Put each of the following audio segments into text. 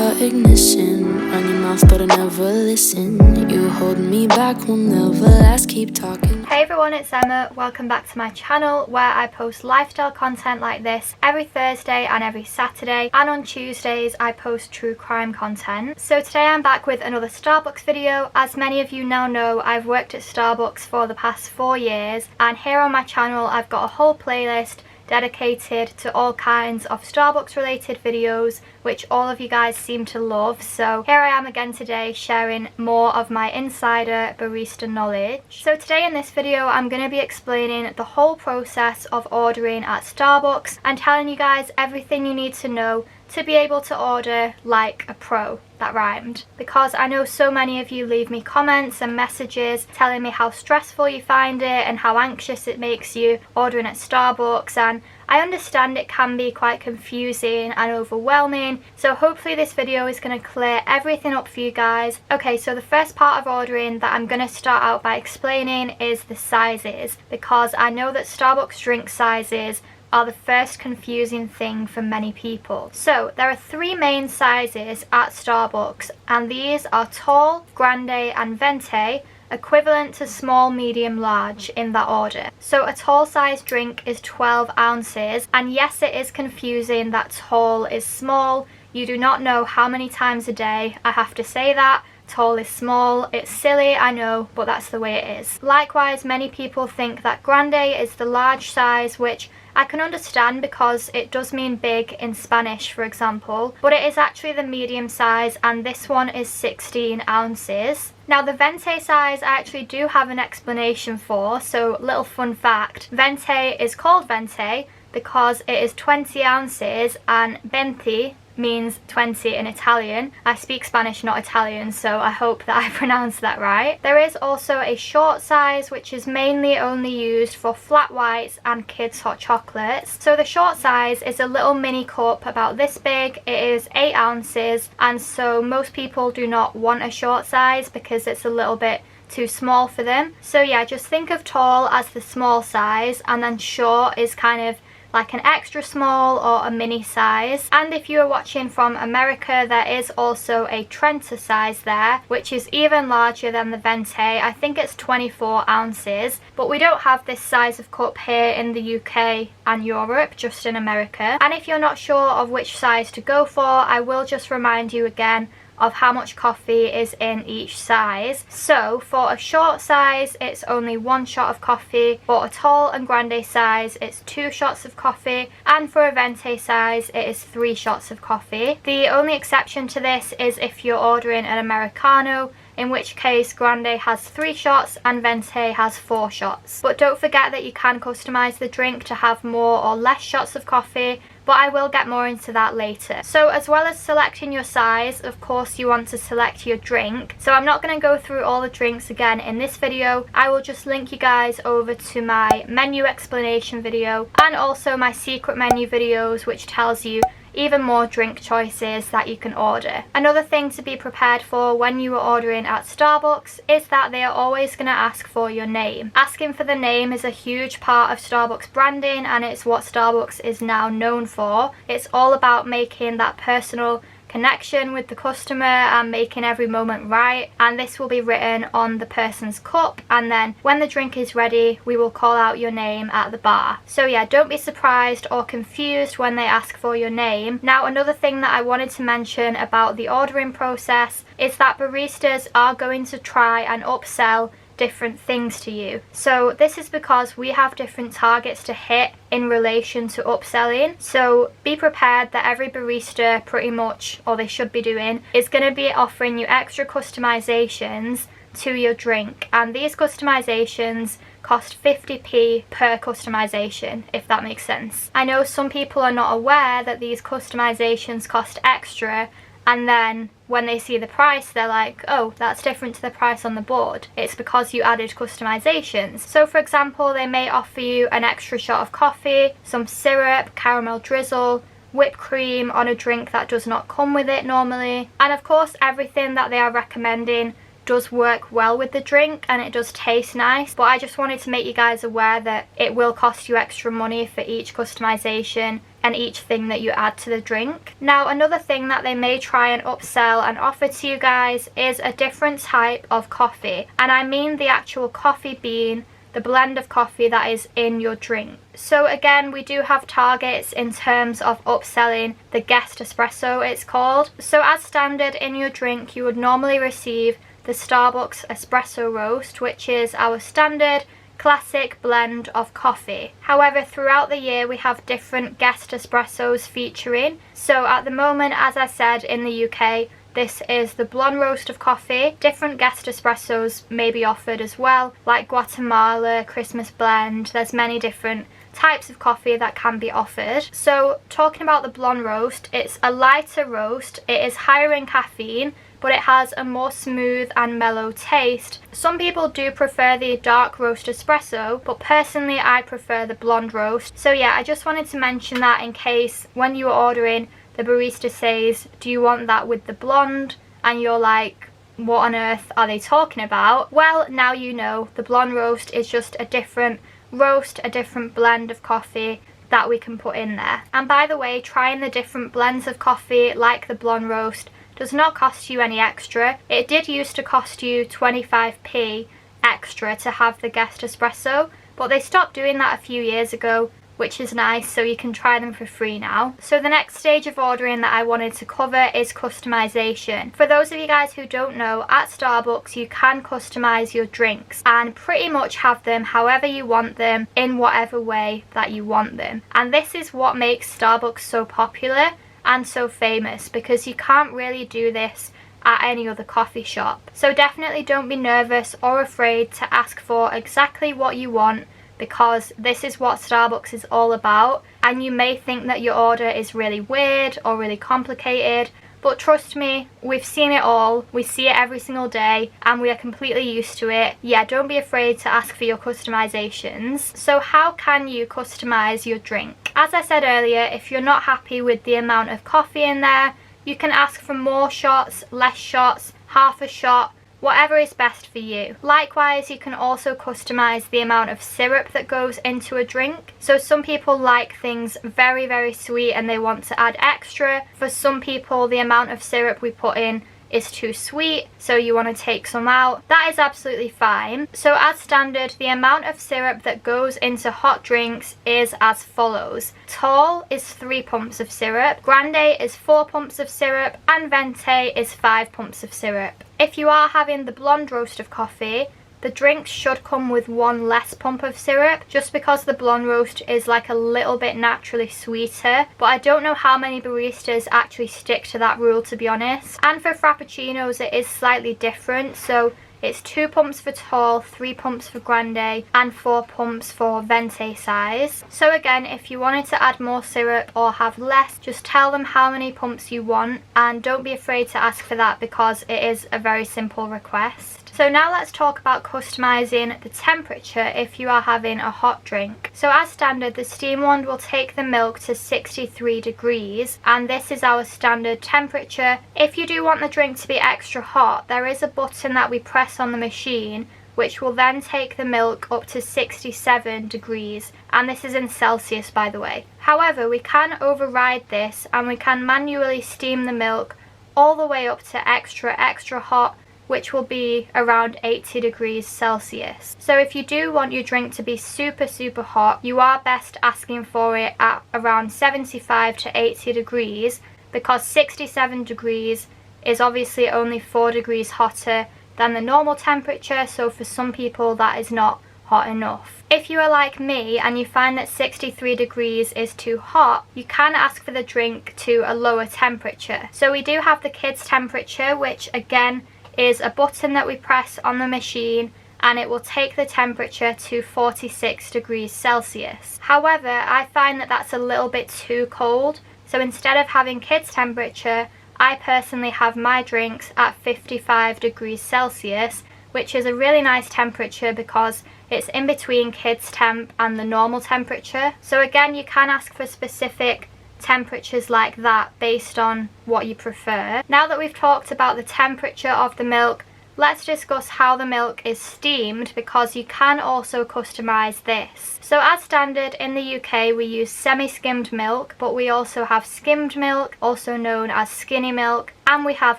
start ignition. Run your mouth but I never listen. You hold me back, we'll never last, keep talking. Hey everyone, it's Emma. Welcome back to my channel where I post lifestyle content like this every Thursday and every Saturday, and on Tuesdays I post true crime content. So today I'm back with another Starbucks video. As many of you now know, I've worked at Starbucks for the past 4 years, and here on my channel I've got a whole playlist dedicated to all kinds of Starbucks related videos which all of you guys seem to love. So here I am again today sharing more of my insider barista knowledge. So today in this video I'm going to be explaining the whole process of ordering at Starbucks and telling you guys everything you need to know to be able to order like a pro. That rhymed. Because I know so many of you leave me comments and messages telling me how stressful you find it and how anxious it makes you ordering at Starbucks, and I understand it can be quite confusing and overwhelming, so hopefully this video is going to clear everything up for you guys. Okay, so the first part of ordering that I'm going to start out by explaining is the sizes, because I know that Starbucks drink sizes are the first confusing thing for many people. So there are 3 main sizes at Starbucks, and these are tall, grande and venti, equivalent to small, medium, large in that order. So a tall size drink is 12 ounces, and yes, it is confusing that tall is small. You do not know how many times a day I have to say that tall is small. It's silly, I know, but that's the way it is. Likewise, many people think that grande is the large size, which I can understand because it does mean big in Spanish, for example, but it is actually the medium size, and this one is 16 ounces. Now the venti size I actually do have an explanation for, so little fun fact, venti is called venti because it is 20 ounces, and venti means 20 in Italian. I speak Spanish, not Italian, so I hope that I pronounced that right. There is also a short size which is mainly only used for flat whites and kids hot chocolates. So the short size is a little mini cup about this big. It is 8 ounces, and so most people do not want a short size because it's a little bit too small for them. So yeah, just think of tall as the small size, and then short is kind of like an extra small or a mini size. And if you are watching from America, there is also a Trenta size there, which is even larger than the venti. I think it's 24 ounces, but we don't have this size of cup here in the UK and Europe, just in America. And if you're not sure of which size to go for, I will just remind you again of how much coffee is in each size. So for a short size it's only 1 shot of coffee, for a tall and grande size it's 2 shots of coffee, and for a venti size it is 3 shots of coffee. The only exception to this is if you're ordering an Americano, in which case grande has 3 shots and venti has 4 shots. But don't forget that you can customize the drink to have more or less shots of coffee, but I will get more into that later. So as well as selecting your size, of course you want to select your drink. So I'm not going to go through all the drinks again in this video. I will just link you guys over to my menu explanation video and also my secret menu videos, which tells you even more drink choices that you can order. Another thing to be prepared for when you are ordering at Starbucks is that they are always going to ask for your name. Asking for the name is a huge part of Starbucks branding, and it's what Starbucks is now known for. It's all about making that personal connection with the customer and making every moment right, and this will be written on the person's cup, and then when the drink is ready we will call out your name at the bar. So yeah, don't be surprised or confused when they ask for your name. Now another thing that I wanted to mention about the ordering process is that baristas are going to try and upsell different things to you. So this is because we have different targets to hit in relation to upselling. So be prepared that every barista pretty much, or they should be doing, is going to be offering you extra customizations to your drink, and these customizations cost 50p per customization, if that makes sense. I know some people are not aware that these customizations cost extra, and then when they see the price they're like, oh, that's different to the price on the board. It's because you added customizations. So for example, they may offer you an extra shot of coffee, some syrup, caramel drizzle, whipped cream on a drink that does not come with it normally, and of course everything that they are recommending does work well with the drink and it does taste nice, but I just wanted to make you guys aware that it will cost you extra money for each customization and each thing that you add to the drink. Now, another thing that they may try and upsell and offer to you guys is a different type of coffee, and I mean the actual coffee bean, the blend of coffee that is in your drink. So again, we do have targets in terms of upselling the guest espresso, it's called. So as standard in your drink, you would normally receive the Starbucks espresso roast, which is our standard classic blend of coffee. However, throughout the year we have different guest espressos featuring. So at the moment, as I said, in the UK, this is the blonde roast of coffee. Different guest espressos may be offered as well, like Guatemala, Christmas blend. There's many different types of coffee that can be offered. So talking about the blonde roast, it's a lighter roast. It is higher in caffeine, but it has a more smooth and mellow taste. Some people do prefer the dark roast espresso, but personally I prefer the blonde roast. So yeah, I just wanted to mention that in case when you're ordering, the barista says, do you want that with the blonde? And you're like, what on earth are they talking about? Well, now you know. The blonde roast is just a different roast, a different blend of coffee that we can put in there. And by the way, trying the different blends of coffee like the blonde roast does not cost you any extra. It did used to cost you 25p extra to have the guest espresso, but they stopped doing that a few years ago, which is nice, so you can try them for free now. So the next stage of ordering that I wanted to cover is customization. For those of you guys who don't know, at Starbucks you can customize your drinks and pretty much have them however you want them, in whatever way that you want them. And this is what makes Starbucks so popular and so famous, because you can't really do this at any other coffee shop. So definitely don't be nervous or afraid to ask for exactly what you want, because this is what Starbucks is all about. And you may think that your order is really weird or really complicated, but trust me, we've seen it all. We see it every single day and we are completely used to it. Yeah, don't be afraid to ask for your customizations. So how can you customize your drink? As I said earlier, if you're not happy with the amount of coffee in there, you can ask for more shots, less shots, half a shot, whatever is best for you. Likewise, you can also customize the amount of syrup that goes into a drink. So some people like things very, very sweet and they want to add extra. For some people, the amount of syrup we put in is too sweet, so you want to take some out. That is absolutely fine. So as standard, the amount of syrup that goes into hot drinks is as follows. Tall is 3 pumps of syrup, Grande is 4 pumps of syrup, and Venti is 5 pumps of syrup. If you are having the blonde roast of coffee, the drinks should come with 1 less pump of syrup, just because the blonde roast is like a little bit naturally sweeter, but I don't know how many baristas actually stick to that rule, to be honest. And for frappuccinos it is slightly different, so it's 2 pumps for tall, 3 pumps for grande, and 4 pumps for venti size. So again, if you wanted to add more syrup or have less, just tell them how many pumps you want, and don't be afraid to ask for that because it is a very simple request. So now let's talk about customizing the temperature if you are having a hot drink. So as standard, the steam wand will take the milk to 63 degrees, and this is our standard temperature. If you do want the drink to be extra hot, there is a button that we press on the machine which will then take the milk up to 67 degrees, and this is in Celsius, by the way. However, we can override this and we can manually steam the milk all the way up to extra hot, which will be around 80 degrees Celsius. So if you do want your drink to be super hot, you are best asking for it at around 75 to 80 degrees, because 67 degrees is obviously only 4 degrees hotter than the normal temperature, so for some people that is not hot enough. If you are like me and you find that 63 degrees is too hot, you can ask for the drink to a lower temperature. So we do have the kids temperature, which again is a button that we press on the machine and it will take the temperature to 46 degrees Celsius. However, I find that that's a little bit too cold, so instead of having kids temperature, I personally have my drinks at 55 degrees Celsius, which is a really nice temperature because it's in between kids temp and the normal temperature. So again, you can ask for specific temperatures like that based on what you prefer. Now that we've talked about the temperature of the milk, let's discuss how the milk is steamed, because you can also customize this. So as standard in the UK we use semi-skimmed milk, but we also have skimmed milk, also known as skinny milk, and we have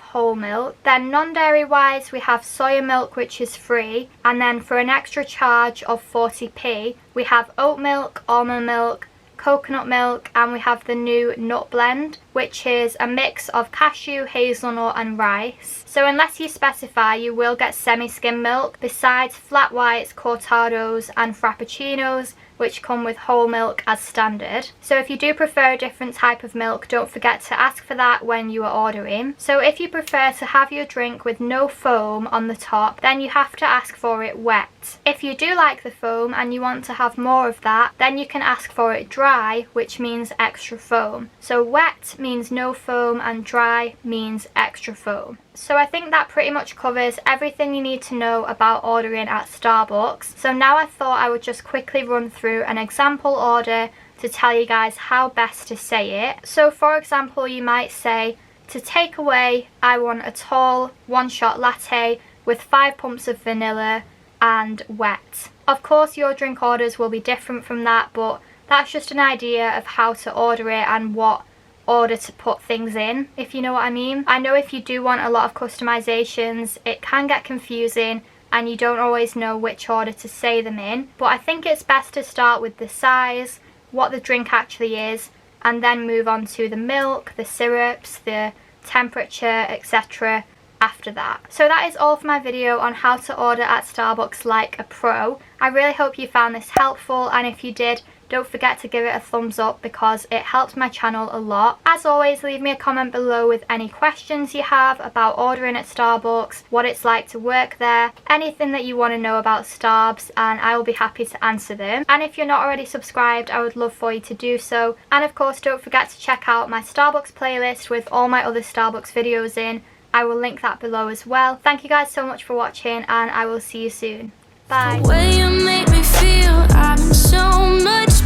whole milk. Then non-dairy wise we have soya milk, which is free, and then for an extra charge of 40p we have oat milk, almond milk, coconut milk, and we have the new nut blend, which is a mix of cashew, hazelnut and rice. So unless you specify, you will get semi-skim milk besides flat whites, cortados and frappuccinos, which come with whole milk as standard. So if you do prefer a different type of milk, don't forget to ask for that when you are ordering. So if you prefer to have your drink with no foam on the top, then you have to ask for it wet. If you do like the foam and you want to have more of that, then you can ask for it dry, which means extra foam. So wet means no foam and dry means extra foam. So I think that pretty much covers everything you need to know about ordering at Starbucks. So now I thought I would just quickly run through an example order to tell you guys how best to say it. So for example, you might say, to take away, I want a tall 1-shot latte with 5 pumps of vanilla and wet. Of course your drink orders will be different from that, but that's just an idea of how to order it and what order to put things in, if you know what I mean. I know if you do want a lot of customizations, it can get confusing and you don't always know which order to say them in, but I think it's best to start with the size, what the drink actually is, and then move on to the milk, the syrups, the temperature, etc. after that. So that is all for my video on how to order at Starbucks like a pro. I really hope you found this helpful, and if you did, don't forget to give it a thumbs up because it helps my channel a lot. As always, leave me a comment below with any questions you have about ordering at Starbucks, what it's like to work there, anything that you want to know about Starbs, and I will be happy to answer them. And if you're not already subscribed, I would love for you to do so. And of course, don't forget to check out my Starbucks playlist with all my other Starbucks videos in. I will link that below as well. Thank you guys so much for watching, and I will see you soon. Bye. The way you make me feel, I'm in so much